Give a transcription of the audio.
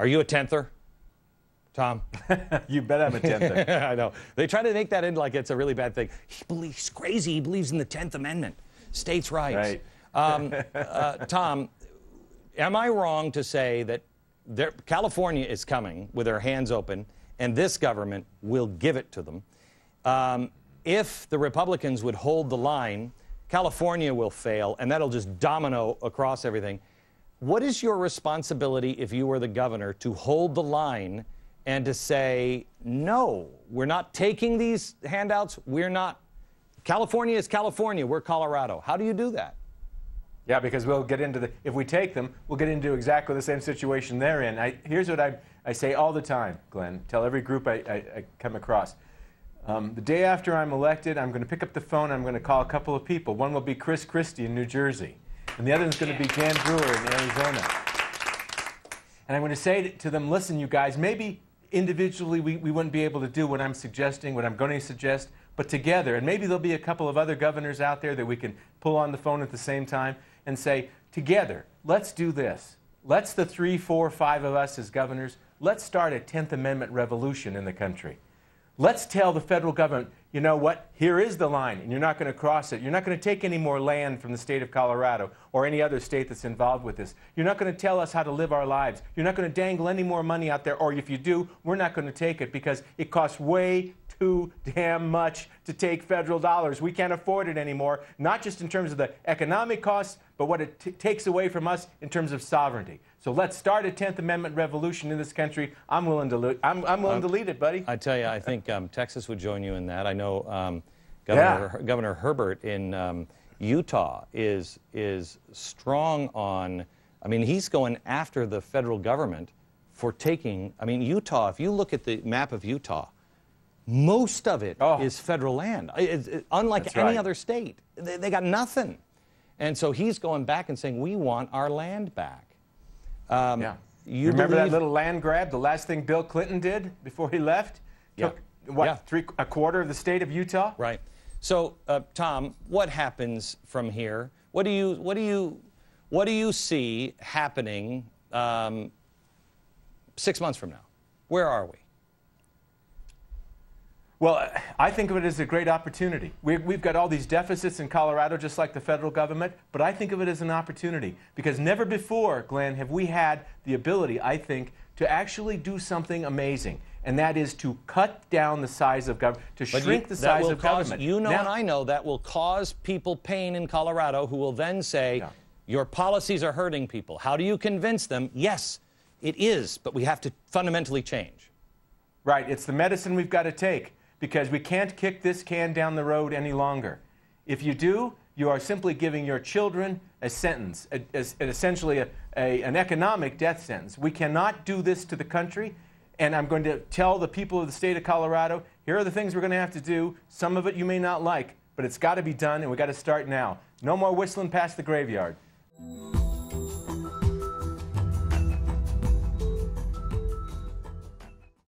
Are you a tenther, Tom? You bet I'm a tenther. I know. They try to make that in like it's a really bad thing. He's crazy. He believes in the 10th Amendment, states' rights. Right. Tom, am I wrong to say that California is coming with their hands open, and this government will give it to them? If the Republicans would hold the line, California will fail, and that'll just domino across everything. What is your responsibility if you were the governor to hold the line and to say, no, we're not taking these handouts, California is California, we're Colorado. How do you do that? Yeah, because we'll get into if we take them, we'll get into exactly the same situation they're in. Here's what I say all the time, Glenn, tell every group I come across. The day after I'm elected, I'm going to pick up the phone, I'm going to call a couple of people. One will be Chris Christie in New Jersey, and the other is going to be Jan Brewer in Arizona. And I'm going to say to them, listen, you guys, maybe individually we wouldn't be able to do what I'm suggesting, what I'm going to suggest, but together, and maybe there'll be a couple of other governors out there that we can pull on the phone at the same time and say, together, let's do this. Let's the 3, 4, 5 of us as governors, let's start a 10th Amendment revolution in the country. Let's tell the federal government, you know what, here is the line, and you're not going to cross it. You're not going to take any more land from the state of Colorado or any other state that's involved with this. You're not going to tell us how to live our lives. You're not going to dangle any more money out there, or if you do, we're not going to take it because it costs way too damn much to take federal dollars. We can't afford it anymore, not just in terms of the economic costs, but what it takes away from us in terms of sovereignty. So let's start a 10th Amendment revolution in this country. I'm willing to lead it, buddy. I tell you, I think Texas would join you in that. I know Governor Herbert in Utah is strong on, I mean, he's going after the federal government for taking, I mean, Utah, if you look at the map of Utah, most of it is federal land. Unlike any other state. They got nothing. And so he's going back and saying, we want our land back. You remember that little land grab, the last thing Bill Clinton did before he left? Took, a quarter of the state of Utah? Right. So, Tom, what happens from here? What do you see happening 6 months from now? Where are we? Well, I think of it as a great opportunity. We've got all these deficits in Colorado, just like the federal government, but I think of it as an opportunity because never before, Glenn, have we had the ability, I think, to actually do something amazing, and that is to cut down the size of government, to shrink the size of government. You know, and I know that will cause people pain in Colorado who will then say, your policies are hurting people. How do you convince them? Yes, it is, but we have to fundamentally change. Right. It's the medicine we've got to take, because we can't kick this can down the road any longer. If you do, you are simply giving your children a sentence, essentially an economic death sentence. We cannot do this to the country, and I'm going to tell the people of the state of Colorado, here are the things we're going to have to do. Some of it you may not like, but it's got to be done, and we've got to start now. No more whistling past the graveyard.